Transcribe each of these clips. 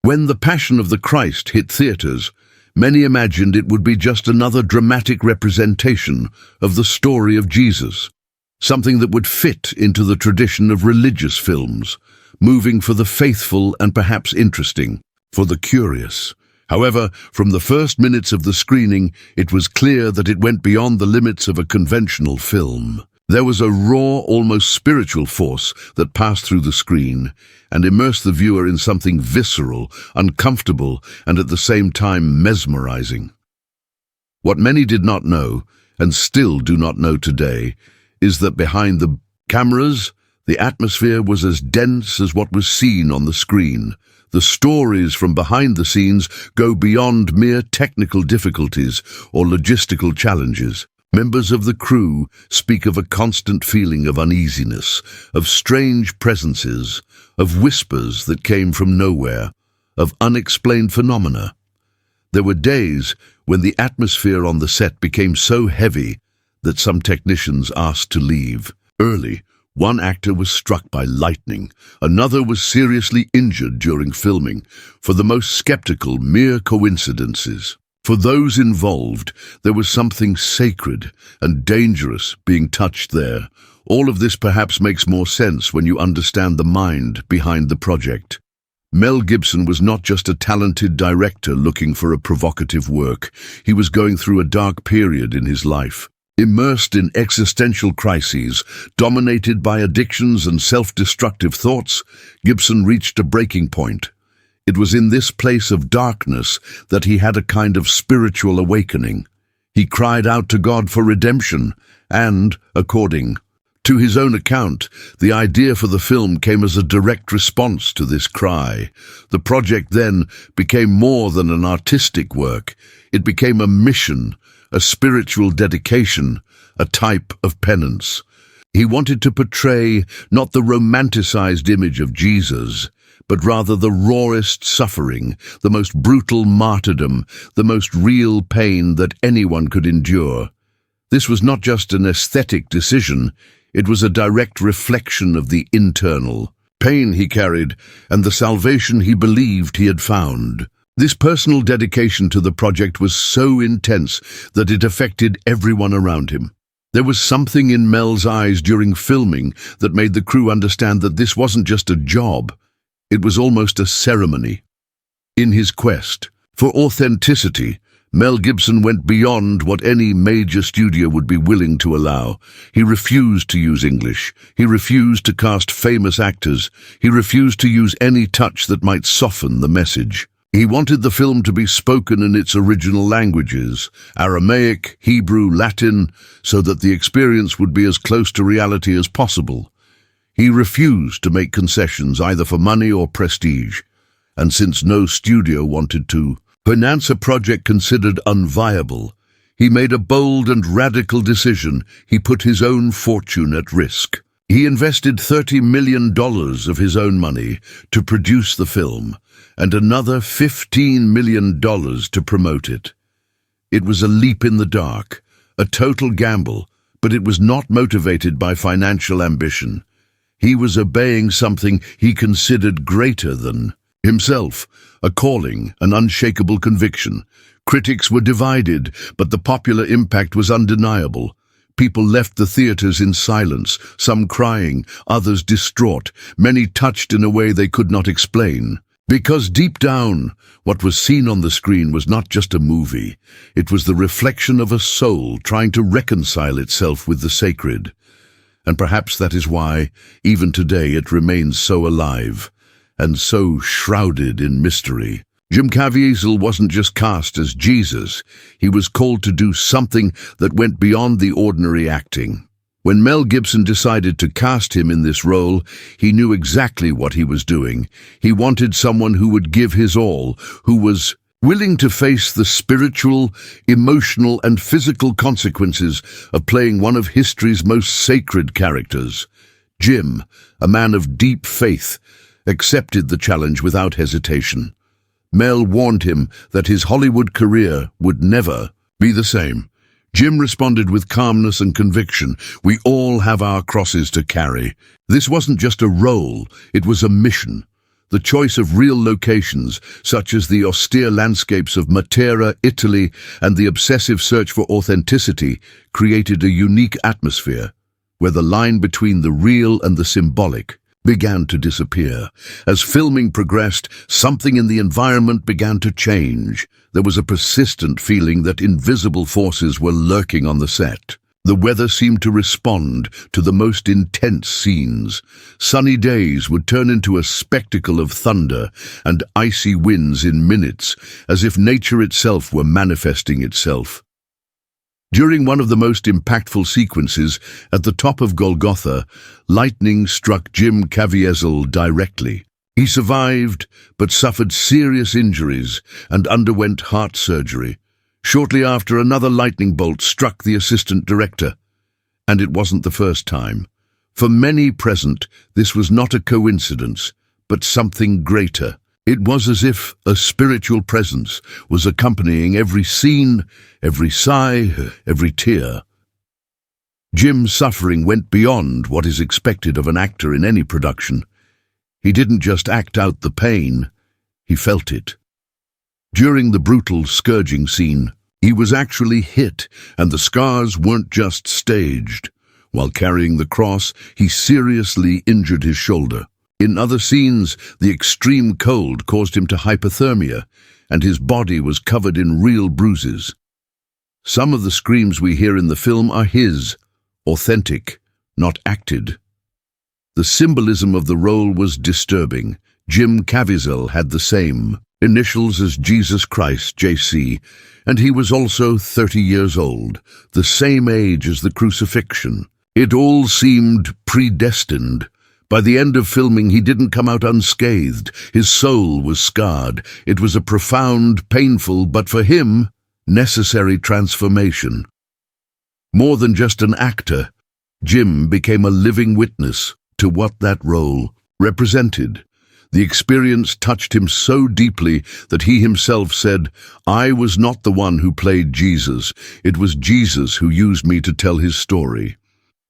When The Passion of the Christ hit theaters, many imagined it would be just another dramatic representation of the story of Jesus, something that would fit into the tradition of religious films, moving for the faithful and perhaps interesting for the curious. However, from the first minutes of the screening, it was clear that it went beyond the limits of a conventional film. There was a raw, almost spiritual force that passed through the screen and immersed the viewer in something visceral, uncomfortable, and at the same time mesmerizing. What many did not know, and still do not know today, is that behind the cameras, the atmosphere was as dense as what was seen on the screen. The stories from behind the scenes go beyond mere technical difficulties or logistical challenges. Members of the crew speak of a constant feeling of uneasiness, of strange presences, of whispers that came from nowhere, of unexplained phenomena. There were days when the atmosphere on the set became so heavy that some technicians asked to leave early. One actor was struck by lightning. Another was seriously injured during filming. For the most skeptical, mere coincidences. For those involved, there was something sacred and dangerous being touched there. All of this perhaps makes more sense when you understand the mind behind the project. Mel Gibson was not just a talented director looking for a provocative work. He was going through a dark period in his life. Immersed in existential crises, dominated by addictions and self-destructive thoughts, Gibson reached a breaking point. It was in this place of darkness that he had a kind of spiritual awakening. He cried out to God for redemption, and, according to his own account, the idea for the film came as a direct response to this cry. The project then became more than an artistic work. It became a mission, a spiritual dedication, a type of penance. He wanted to portray not the romanticized image of Jesus, but rather the rawest suffering, the most brutal martyrdom, the most real pain that anyone could endure. This was not just an aesthetic decision, it was a direct reflection of the internal pain he carried and the salvation he believed he had found. This personal dedication to the project was so intense that it affected everyone around him. There was something in Mel's eyes during filming that made the crew understand that this wasn't just a job, it was almost a ceremony. In his quest for authenticity, Mel Gibson went beyond what any major studio would be willing to allow. He refused to use English. He refused to cast famous actors. He refused to use any touch that might soften the message. He wanted the film to be spoken in its original languages, Aramaic, Hebrew, Latin, so that the experience would be as close to reality as possible. He refused to make concessions either for money or prestige, and since no studio wanted to finance a project considered unviable, he made a bold and radical decision. He put his own fortune at risk. He invested $30 million of his own money to produce the film, and another $15 million to promote it. It was a leap in the dark, a total gamble, but it was not motivated by financial ambition. He was obeying something he considered greater than himself, a calling, an unshakable conviction. Critics were divided, but the popular impact was undeniable. People left the theaters in silence, some crying, others distraught, many touched in a way they could not explain. Because deep down, what was seen on the screen was not just a movie. It was the reflection of a soul trying to reconcile itself with the sacred. And perhaps that is why, even today, it remains so alive and so shrouded in mystery. Jim Caviezel wasn't just cast as Jesus. He was called to do something that went beyond the ordinary acting. When Mel Gibson decided to cast him in this role, he knew exactly what he was doing. He wanted someone who would give his all, who was willing to face the spiritual, emotional, and physical consequences of playing one of history's most sacred characters. Jim, a man of deep faith, accepted the challenge without hesitation. Mel warned him that his Hollywood career would never be the same. Jim responded with calmness and conviction. We all have our crosses to carry. This wasn't just a role, it was a mission. The choice of real locations, such as the austere landscapes of Matera, Italy, and the obsessive search for authenticity, created a unique atmosphere, where the line between the real and the symbolic began to disappear. As filming progressed, something in the environment began to change. There was a persistent feeling that invisible forces were lurking on the set. The weather seemed to respond to the most intense scenes. Sunny days would turn into a spectacle of thunder and icy winds in minutes, as if nature itself were manifesting itself. During one of the most impactful sequences, at the top of Golgotha, lightning struck Jim Caviezel directly. He survived, but suffered serious injuries and underwent heart surgery. Shortly after, another lightning bolt struck the assistant director, and it wasn't the first time. For many present, this was not a coincidence, but something greater. It was as if a spiritual presence was accompanying every scene, every sigh, every tear. Jim's suffering went beyond what is expected of an actor in any production. He didn't just act out the pain, he felt it. During the brutal scourging scene, he was actually hit, and the scars weren't just staged. While carrying the cross, he seriously injured his shoulder. In other scenes, the extreme cold caused him to hypothermia, and his body was covered in real bruises. Some of the screams we hear in the film are his, authentic, not acted. The symbolism of the role was disturbing. Jim Caviezel had the same initials as Jesus Christ, JC, and he was also 30 years old, the same age as the crucifixion. It all seemed predestined. By the end of filming, he didn't come out unscathed. His soul was scarred. It was a profound, painful, but for him, necessary transformation. More than just an actor, Jim became a living witness to what that role represented. The experience touched him so deeply that he himself said, "I was not the one who played Jesus. It was Jesus who used me to tell his story."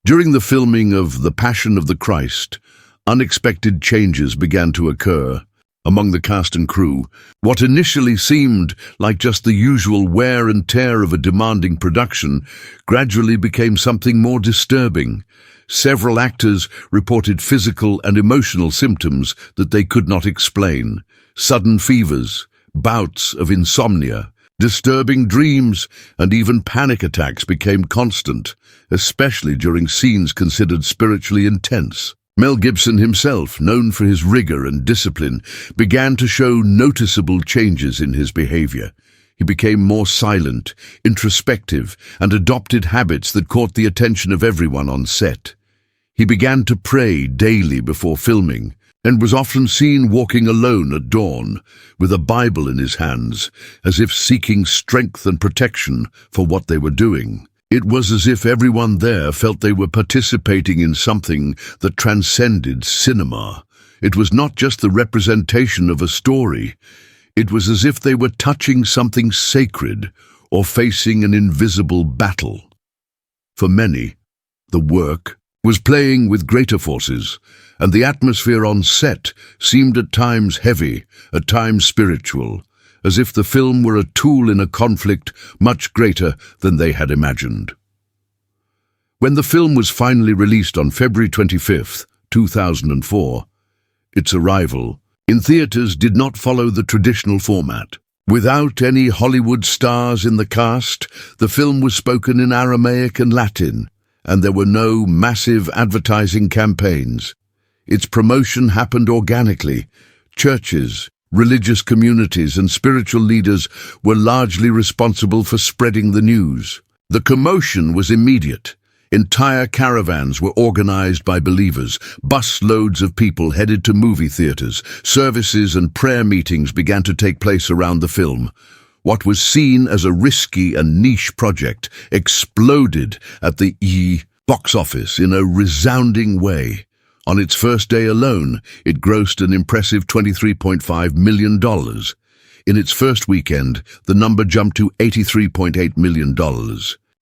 During the filming of The Passion of the Christ, unexpected changes began to occur among the cast and crew. What initially seemed like just the usual wear and tear of a demanding production gradually became something more disturbing. Several actors reported physical and emotional symptoms that they could not explain. Sudden fevers, bouts of insomnia, disturbing dreams, and even panic attacks became constant, especially during scenes considered spiritually intense. Mel Gibson himself, known for his rigor and discipline, began to show noticeable changes in his behavior. He became more silent, introspective, and adopted habits that caught the attention of everyone on set. He began to pray daily before filming, and was often seen walking alone at dawn, with a Bible in his hands, as if seeking strength and protection for what they were doing. It was as if everyone there felt they were participating in something that transcended cinema. It was not just the representation of a story. It was as if they were touching something sacred or facing an invisible battle. For many, the work was playing with greater forces, and the atmosphere on set seemed at times heavy, at times spiritual, as if the film were a tool in a conflict much greater than they had imagined. When the film was finally released on February 25, 2004, its arrival in theaters did not follow the traditional format. Without any Hollywood stars in the cast, the film was spoken in Aramaic and Latin, and there were no massive advertising campaigns. Its promotion happened organically. Churches, religious communities, and spiritual leaders were largely responsible for spreading the news. The commotion was immediate. Entire caravans were organized by believers. Busloads of people headed to movie theaters. Services and prayer meetings began to take place around the film. What was seen as a risky and niche project exploded at the box office in a resounding way. On its first day alone, it grossed an impressive $23.5 million. In its first weekend, the number jumped to $83.8 million.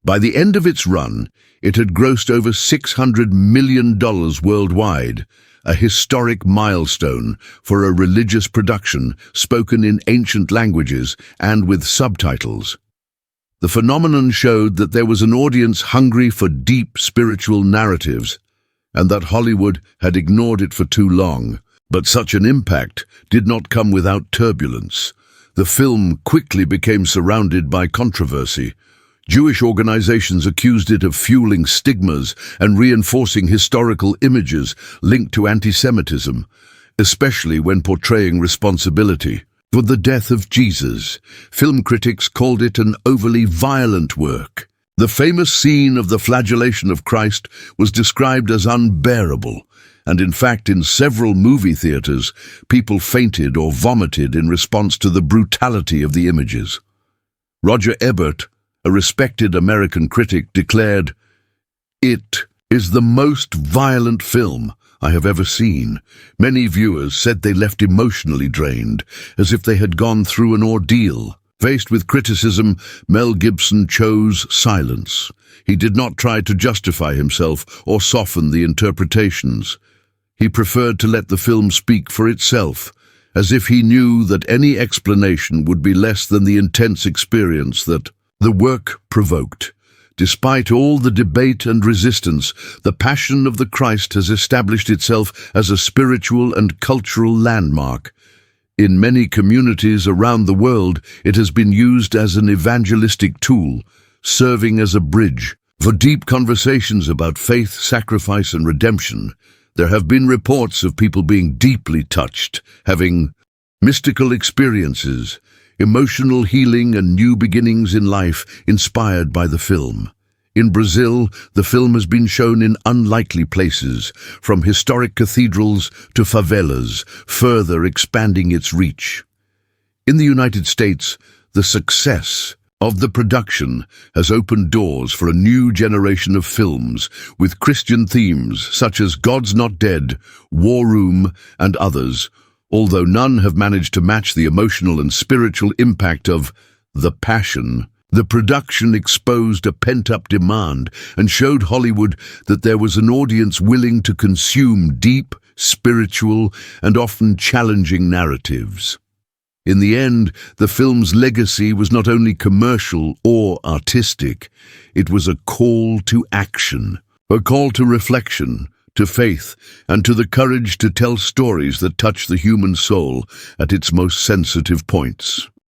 By the end of its run, it had grossed over $600 million worldwide, a historic milestone for a religious production spoken in ancient languages and with subtitles. The phenomenon showed that there was an audience hungry for deep spiritual narratives, and that Hollywood had ignored it for too long. But such an impact did not come without turbulence. The film quickly became surrounded by controversy. Jewish organizations accused it of fueling stigmas and reinforcing historical images linked to anti-Semitism, especially when portraying responsibility for the death of Jesus. Film critics called it an overly violent work. The famous scene of the flagellation of Christ was described as unbearable, and in fact, in several movie theaters, people fainted or vomited in response to the brutality of the images. Roger Ebert, a respected American critic, declared, "It is the most violent film I have ever seen." Many viewers said they left emotionally drained, as if they had gone through an ordeal. Faced with criticism, Mel Gibson chose silence. He did not try to justify himself or soften the interpretations. He preferred to let the film speak for itself, as if he knew that any explanation would be less than the intense experience that the work provoked. Despite all the debate and resistance, the Passion of the Christ has established itself as a spiritual and cultural landmark. In many communities around the world, it has been used as an evangelistic tool, serving as a bridge for deep conversations about faith, sacrifice, and redemption. There have been reports of people being deeply touched, having mystical experiences, emotional healing, and new beginnings in life inspired by the film. In Brazil, the film has been shown in unlikely places, from historic cathedrals to favelas, further expanding its reach. In the United States, the success of the production has opened doors for a new generation of films with Christian themes such as God's Not Dead, War Room, and others, although none have managed to match the emotional and spiritual impact of The Passion. The production exposed a pent-up demand and showed Hollywood that there was an audience willing to consume deep, spiritual, and often challenging narratives. In the end, the film's legacy was not only commercial or artistic, it was a call to action, a call to reflection, to faith, and to the courage to tell stories that touch the human soul at its most sensitive points.